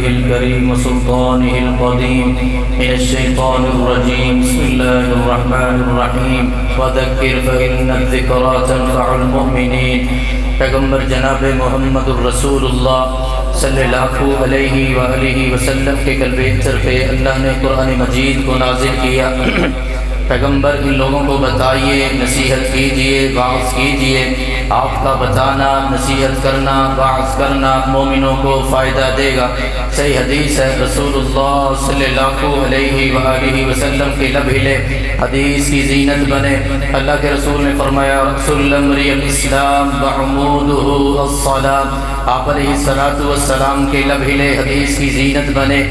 الكريم وسلطانه القديم من الشيطان الرجيم بسم الله الرحمن الرحيم وذكر فإن الذكرى تنفع المؤمنين پیغمبر جناب محمد الرسول اللہ صلی اللہ علیہ وآلہ وسلم کے قلب اتر پہ اللہ نے قرآن مجید کو نازل کیا۔ پیغمبر ان لوگوں کو بتائیے، نصیحت کیجئے، واعظ کیجئے۔ آپ کا بتانا، نصیحت کرنا، واعظ کرنا مومنوں کو فائدہ دے گا۔ صحیح حدیث ہے، رسول اللہ صلی اللہ علیہ وآلہ وسلم کے لب ہلے، حدیث کی زینت بنے۔ اللہ کے رسول نے فرمایا رسول امری الاسلام وعمودہ الصلاۃ، آپ علیہ السلام کے لب ہلے، حدیث کی زینت بنے۔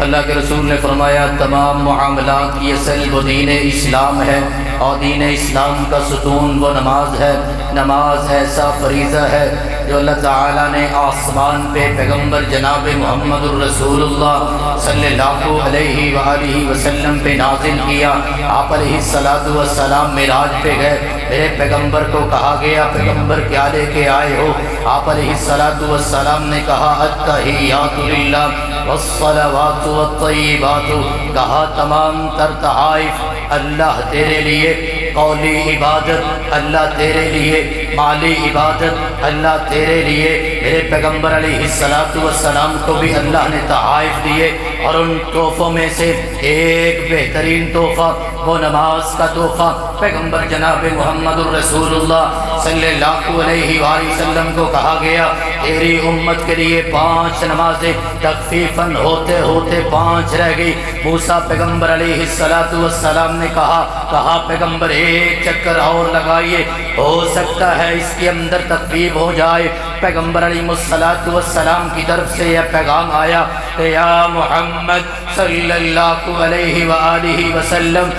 اللہ کے رسول نے فرمایا تمام معاملات کی اصل وہ دین اسلام ہے، اور دین اسلام کا ستون وہ نماز ہے۔ نماز ایسا فریضہ ہے جو اللہ تعالیٰ نے آسمان پہ پیغمبر جناب محمد الرسول اللہ صلی اللہ علیہ وآلہ وسلم پہ نازل کیا۔ آپ علیہ السلام معراج پہ گئے، میرے پیغمبر کو کہا گیا پیغمبر کیا لے کے آئے ہو؟ آپ علیہ السلام نے کہا التحیات للہ والصلوات والطیبات، کہا تمام تر تحائف اللہ تیرے لیے، قولی عبادت اللہ تیرے لیے، مالی عبادت اللہ تیرے لیے۔ میرے پیغمبر علیہ السلام کو بھی اللہ نے تحائف دیے، اور ان تحفوں میں سے ایک بہترین تحفہ وہ نماز کا تحفہ پیغمبر جناب محمد الرسول اللہ صلی اللہ علیہ وآلہ وسلم کو کہا گیا تیری امت کے لیے 5 نمازیں تخفیفاً ہوتے ہوتے 5 رہ گئی۔ موسیٰ پیغمبر علیہ السلام نے کہا پیغمبر ایک چکر اور لگائیے، ہو سکتا ہے اس کے اندر تخفیف ہو جائے۔ پیغمبر علیہ السلام کی طرف سے یہ پیغام آیا کہ یا محمد صلی اللہ علیہ وآلہ وسلم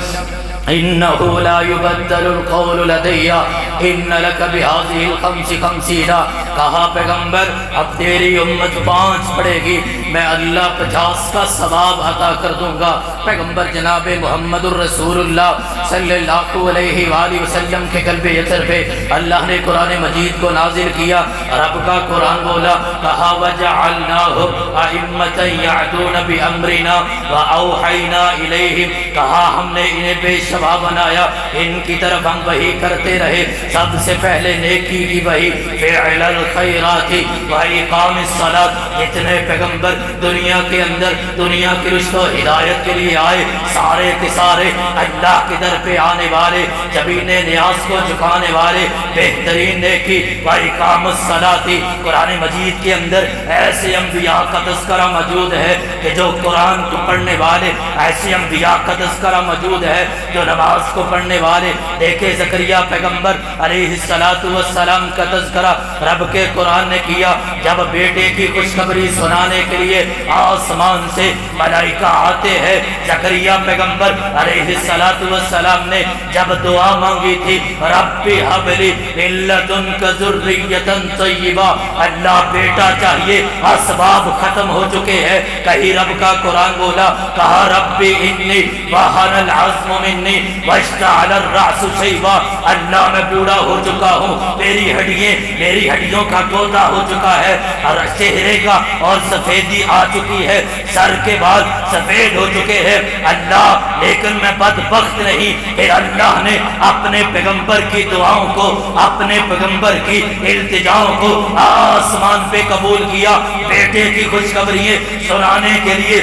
انہو لا یبدل القول لدی ان لک بہذہ الخمس خمسین، کہا پیغمبر اب تیری امت 5 پڑھے گی، میں اللہ 50 کا ثواب عطا کر دوں گا۔ پیغمبر جناب محمد الرسول اللہ صلی اللہ علیہ وآلہ وسلم کے قلب اتر پہ اللہ نے قرآن مجید کو نازل کیا۔ رب کا قرآن بولا، کہا وَجَعَلْنَاهُمْ أَئِمَّةً يَعْدُونَ بِأَمْرِنَا وَأَوْحَيْنَا إِلَيْهِمْ، کہا ہم نے انہیں پیشوا بنایا، ان کی طرف ہم وحی کرتے رہے۔ سب سے پہلے نیکی کی وحی، فعل الخیرات وإقام الصلاۃ۔ جتنے پیغمبر دنیا کے اندر دنیا کی رشد و ہدایت کے لیے آئے، سارے کے سارے اللہ کے در پہ آنے والے، جبین نیاز کو جھکانے والے، بہترین نیکی وإقام الصلاۃ۔ قرآن مجید کے اندر ایسے انبیاء کا تذکرہ موجود ہے کہ جو قرآن کو پڑھنے والے، ایسے انبیاء کا تذکرہ موجود ہے جو نماز کو پڑھنے والے۔ دیکھے زکریا پیغمبر علیہ السلام کا تذکرہ رب کے قرآن نے کیا، جب بیٹے کی خوشخبری سنانے کے لیے آسمان سے ملائکہ آتے ہیں۔ زکریا پیغمبر علیہ السلام نے جب دعا مانگی تھی رب هب لی من لدنک ذریۃ طیبہ، اللہ بیٹا چاہیے، اسباب ختم ہو چکے ہیں۔ کہیں رب کا قرآن بولا، کہا رب انی وہن العظم منی واشتعل الرأس شیبا، اللہ میں بوڑھا ہو چکا ہوں، میری ہڈیوں کا گودا ہو چکا ہے، اور چہرے کا اور سفیدی آ چکی ہے، سر کے بال سفید ہو چکے ہیں اللہ، لیکن میں بدبخت نہیں۔ پھر اللہ نے اپنے پیغمبر کی دعاؤں کو، اپنے پیغمبر کی التجاؤں کو آسمان پہ قبول کیا۔ بیٹے کی خوشخبریاں سنانے کے لیے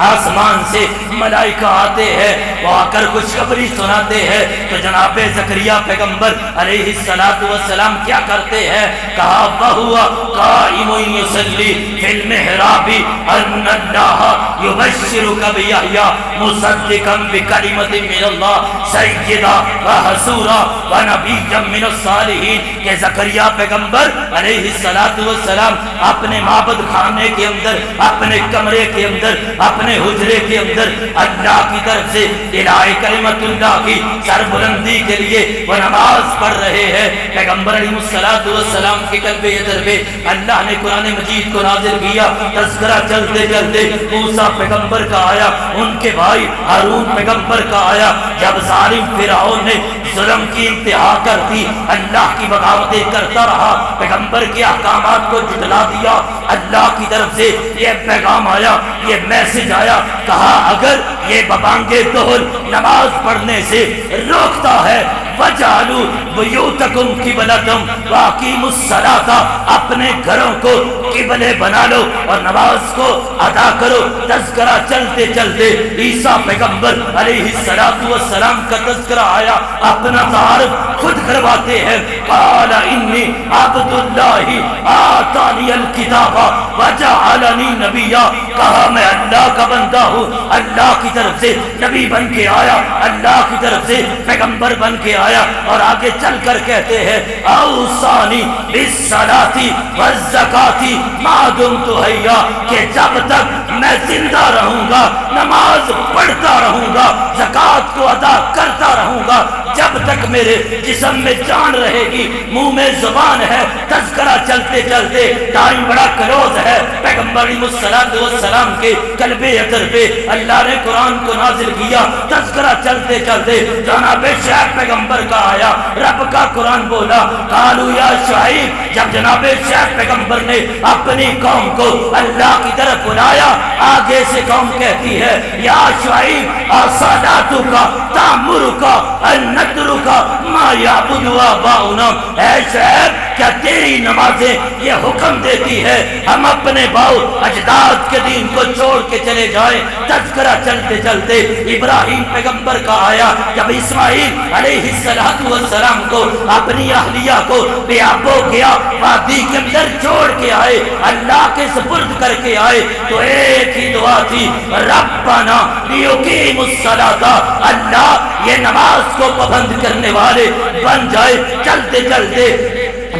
آسمان سے ملائکہ آتے ہیں، وہ آ کر خوشخبری سناتے ہیں۔ تو جناب زکریا پیغمبر علیہ السلام کیا کرتے ہیں؟ کہا فَهُوَ قَائِمٌ يُصَلِّي فِي الْمِحْرَابِ أَنَّ اللَّهَ يُبَشِّرُكَ بِيَحْيَىٰ مُصَدِّقًا بِكَلِمَةٍ مِّنَ اللَّهِ سَيِّدًا وَحَصُورًا وَنَبِيًّا مِّنَ الصَّالِحِينَ، کہ زکریا پیغمبر علیہ السلام اپنے معبد خانے کے اندر، اپنے کمرے کے اندر، اپنے حجرے کے اندر اللہ کی طرف سے الہی کلمت اللہ کی سربلندی کے لیے وہ نماز پڑھ رہے ہیں۔ پیغمبر علیہ السلام کے قلب اتر پہ اللہ نے قرآن مجید کو نازل کیا۔ تذکرہ چلتے چلتے موسیٰ پیغمبر کا آیا، ان کے بھائی ہارون پیغمبر کا آیا۔ جب ظالم فرعون نے ظلم کی انتہا کر دی، اللہ کی بغاوتیں کرتا رہا، پیغمبر کے احکامات کو جھٹلا دیا۔ اللہ کی طرف سے یہ پیغام آیا، یہ میسج آیا، کہا اگر یہ ببانگے دہل نماز پڑھنے سے روکتا ہے وَجَعَلُوا بُيُوتَكُمْ قِبْلَةً وَأَقِيمُوا الصَّلَاةَ، اپنے گھروں کو قبلے بنا لو اور نماز کو ادا کرو۔ تذکرہ چلتے چلتے عیسیٰ پیغمبر علیہ السلام کا تذکرہ آیا، اپنا تعارف خود کرواتے ہیں۔ قال انی عبد اللہ آتانی الکتاب وجعلنی نبیا، کہا میں اللہ کا بندہ ہوں، اللہ کی طرف سے نبی بن کے آیا، اللہ کی طرف سے پیغمبر بن کے آیا۔ اور آگے چل کر کہتے ہیں اوصانی بالصلاۃ والزکاۃ ما دمت حیا، کہ جب تک میں زندہ رہوں گا نماز پڑھتا رہوں گا، زکوٰۃ کو ادا کرتا رہوں گا، جب تک میرے جسم میں جان رہے گی، منہ میں زبان ہے۔ تذکرہ چلتے چلتے ٹائم بڑا کلوز ہے، پیغمبر علیہ السلام کے قلب اطہر پہ اللہ نے قرآن کو نازل کیا۔ تذکرہ چلتے چلتے جناب شعیب پیغمبر کا آیا، رب کا قرآن بولا قالوا یا شعیب، جب جناب شعیب پیغمبر نے اپنی قوم کو اللہ کی طرف بلایا، آگے سے قوم کہتی ہے یا شعیب اصلاتک تأمرک ان نترک ما یعبد آباؤنا، اے شعیب کیا تیری نمازیں یہ حکم دیتی ہے ہم اپنے باؤ اجداد کے دین کو چھوڑ کے چلے جائیں؟ تذکرہ چلتے چلتے ابراہیم پیغمبر کا آیا، جب اسماعیل علیہ السلام کو اپنی اہلیہ کو بیابو گیا، وادی کے اندر چھوڑ کے آئے، اللہ کے سپرد کر کے آئے، تو ایک ہی دعا تھی ربنا لیقیموا الصلاۃ، اللہ یہ نماز کو پابند کرنے والے بن جائے۔ چلتے چلتے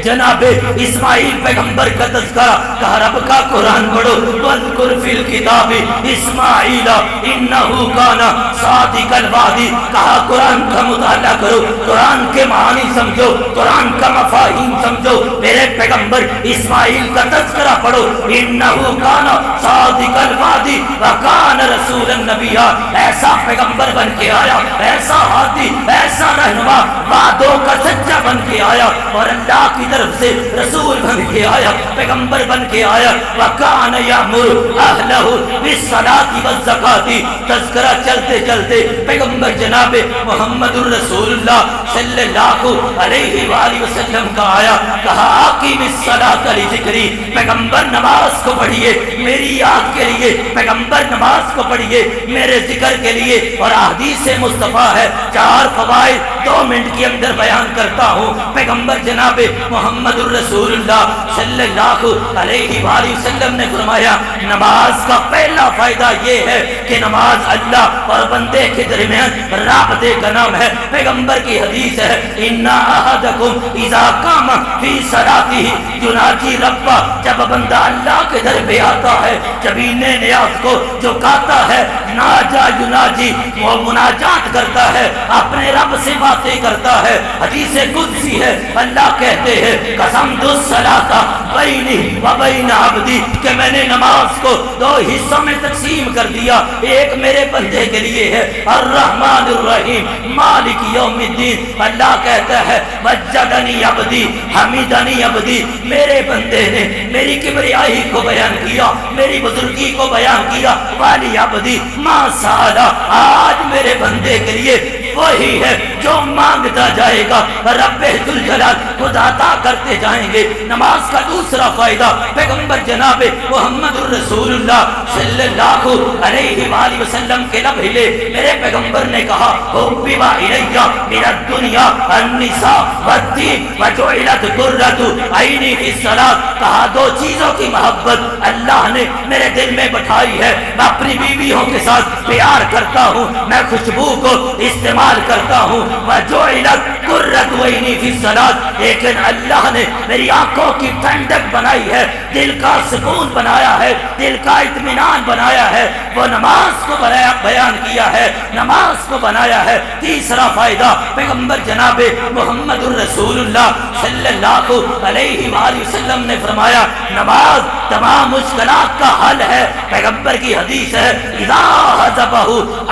جناب اسماعیل پیغمبر کا تذکرہ، کہا رب کا قرآن پڑھو وَاذْكُرْ فِي الْكِتَابِ اسماعیل اِنَّهُ كَانَ صَادِقَ الْوَعْدِ، کہا قرآن کا مطالعہ کرو، قرآن کے معانی سمجھو، قرآن کا مفاہیم سمجھو، میرے پیغمبر اسماعیل کا تذکرہ پڑھو، اِنَّهُ كَانَ صَادِقَ الْوَعْدِ وَكَانَ رَسُولًا نَبِيًّا، ایسا پیغمبر بن کے آیا، ایسا ہادی، ایسا رہنما، وعدوں کا سچا بن کے آیا، اور اللہ کی طرف سے رسول بن کے آیا، پیغمبر بن کے آیا۔ وَكَانَ يَأْمُرُ أَهْلَهُ بِالصَّلَاةِ وَالزَّكَاةِ، تذکرہ چلتے چلتے پیغمبر جناب محمد الرسول اللہ صلی اللہ علیہ وآلہ وسلم کا آیا، کہا آقیم الصلاۃ لذکری، پیغمبر نماز کو پڑھیے میری یاد کے لیے، پیغمبر نماز کو پڑھیے میرے ذکر کے لیے۔ اور احادیث مصطفیٰ ہے، 4 فوائد 2 منٹ کے اندر بیان کرتا ہوں۔ پیغمبر جناب محمد الرسول اللہ صلی اللہ علیہ وآلہ وسلم نے فرمایا نماز کا پہلا فائدہ یہ ہے کہ نماز اللہ اور بندے کے درمیان رابطے کا نام ہے۔ پیغمبر کی حدیث ہے اِنَّ أَحَدَكُمْ إِذَا قَامَ فِي صَلَاتِهِ يُنَاجِي رَبَّهُ، جب بندہ اللہ کے در پہ آتا ہے، جبین نیاز کو جو گاتا ہے، ناجا یناجی، وہ مناجات کرتا ہے، اپنے رب سے باتیں کرتا ہے۔ حدیث قدسی ہے، اللہ کہتے ہیں قسمت الصلاۃ بینی و بین عبدی، کہ میں نے نماز کو 2 حصوں میں تقسیم کر دیا، ایک میرے بندے کے لیے ہے الرحمن الرحیم مالک یوم الدین، اللہ کہتا ہے مجدنی عبدی حمیدنی عبدی، میرے بندے نے میری کبریائی کو بیان کیا، میری بزرگی کو بیان کیا، والی عبدی ما سالا، آج میرے بندے کے لیے وہی ہے جو مانگتا جائے گا، رب ذوالجلال خود عطا کرتے جائیں گے۔ نماز کا دوسرا فائدہ، پیغمبر جناب محمد الرسول اللہ صلی اللہ علیہ وآلہ وسلم کے لب ہلے، میرے پیغمبر نے کہا حُبِّبَ إِلَيَّ مِنَ الدُّنْيَا النِّسَاءُ وَالطِّيبُ وَجُعِلَتْ قُرَّةُ عَيْنِي فِي الصَّلَاةِ، کہا 2 چیزوں کی محبت اللہ نے میرے دل میں بٹھائی ہے، میں اپنی بیویوں کے ساتھ پیار کرتا ہوں، میں خوشبو کو استعمال کرتا ہوں، وَجُعِلَتْ قُرَّةُ عَيْنِي فِي الصَّلَاةِ، لیکن اللہ نے میری آنکھوں کی ٹھنڈک بنائی ہے، دل کا سکون بنایا ہے، دل کا اطمینان بنایا ہے، وہ نماز کو بیان کیا ہے، نماز کو بنایا ہے۔ تیسرا فائدہ، پیغمبر جناب محمد الرسول اللہ صلی اللہ علیہ وآلہ وسلم نے فرمایا نماز تمام مشکلات کا حل ہے۔ پیغمبر کی حدیث ہے اذا حزبہ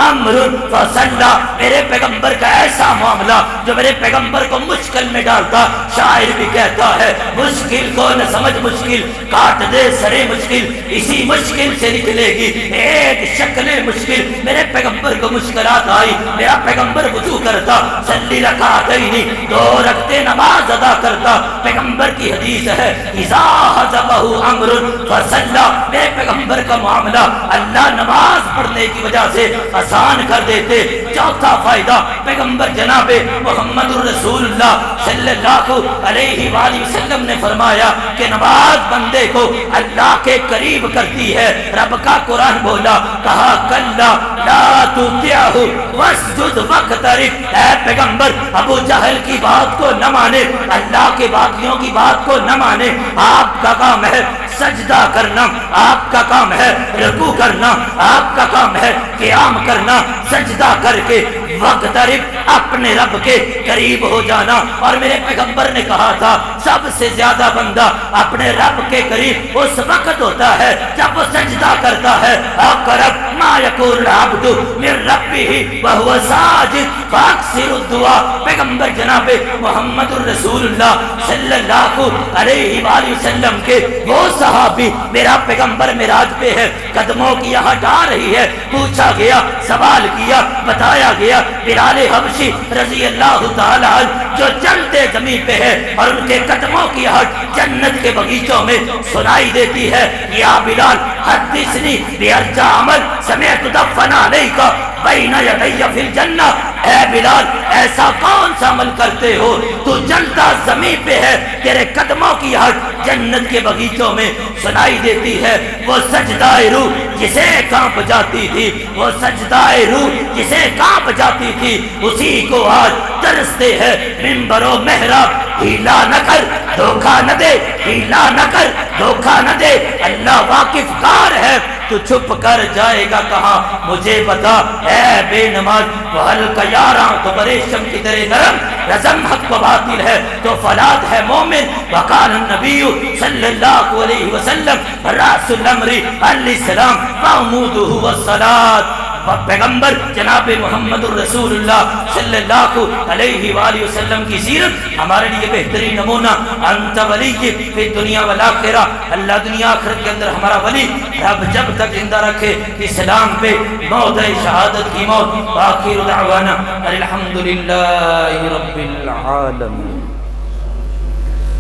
امر فصلی، میرے پیغمبر کا ایسا ایسا معاملہ جو میرے پیغمبر کو مشکل میں ڈالتا. شاعر بھی کہتا ہے مشکل کو نہ سمجھ مشکل کاٹ دے سرے مشکل, اسی مشکل سے نکلے گی ایک شکل مشکل. میرے پیغمبر کو مشکلات آئی, میرا پیغمبر وضو کرتا, صلی رکعتین 2 رکعتیں نماز ادا کرتا. پیغمبر کی حدیث ہے اذا حزبہ امر فصلی, میرے پیغمبر کا معاملہ اللہ نماز پڑھنے کی وجہ سے آسان کر دیتے. چوتھا فائدہ, پیغمبر جناب محمد الرسول اللہ صلی اللہ علیہ وآلہ وسلم نے فرمایا کہ نماز بندے کو اللہ کے قریب کرتی ہے. رب کا قرآن بولا, کہا کلا لا تطعہ واسجد واقترب. اے پیغمبر ابو جہل کی بات کو نہ مانے, اللہ کے باقیوں کی بات کو نہ مانے. آپ کا کام ہے سجدہ کرنا, آپ کا کام ہے رکوع کرنا, آپ کا کام ہے قیام کرنا, سجدہ کر کے واقترب اپنے رب کے قریب ہو جانا. اور میرے پیغمبر نے کہا تھا سب سے زیادہ بندہ اپنے رب کے قریب اس وقت ہوتا ہے جب وہ سجدہ کرتا ہے. اقرب ما یکون العبد من ربہ وہو ساجد فاکثر الدعاء. پیغمبر جناب محمد الرسول اللہ صلی اللہ علیہ وآلہ وسلم کے وہ صحابی, میرا پیغمبر معراج پہ ہے, قدموں کی یہاں ڈا رہی ہے, پوچھا گیا, سوال کیا, بتایا گیا, بلال حبشی رضی اللہ تعالی عنہ جو چلتے زمین پہ ہے اور ان کے قدموں کی ہٹ جنت کے باغیچوں میں سنائی دیتی ہے. یا بلال حدثنی بارجع عمل سمعت دفن علیک بین یدی فی الجنہ. اے بلال ایسا کون سا عمل کرتے ہو تو جلتا زمین پہ ہے, تیرے قدموں کی ہٹ جنت کے باغیچوں میں سنائی دیتی ہے. وہ سجدہ روح جسے کانپ جاتی تھی, وہ سجدہ روح جسے کانپ جاتی تھی, اسی کو آج ترستے ہیں. منبر و محراب ہیلا نہ کر دھوکہ نہ دے, ہیلا نہ کر دھوکہ نہ دے. اللہ واقف کار ہے, تو چھپ کر جائے گا کہاں مجھے بتا. اے بے نماز وہ ہلکا یاراں تو بریشم کی طرح نرم, رزم حق و باطل ہے تو فلاد ہے مومن. وقال النبی صلی اللہ علیہ وسلم رأس الامر الاسلام وعمودہ والصلاۃ. پیغمبر جناب محمد الرسول اللہ صلی اللہ علیہ وآلہ وسلم کی سیرت ہمارے لیے بہترین نمونہ. انت ولی فی دنیا والآخرہ, اللہ دنیا آخرت کے اندر ہمارا ولی. رب جب تک زندہ رکھے اسلام پہ موت شہادت کی موت. آخر دعوانا الحمدللہ رب العالمین.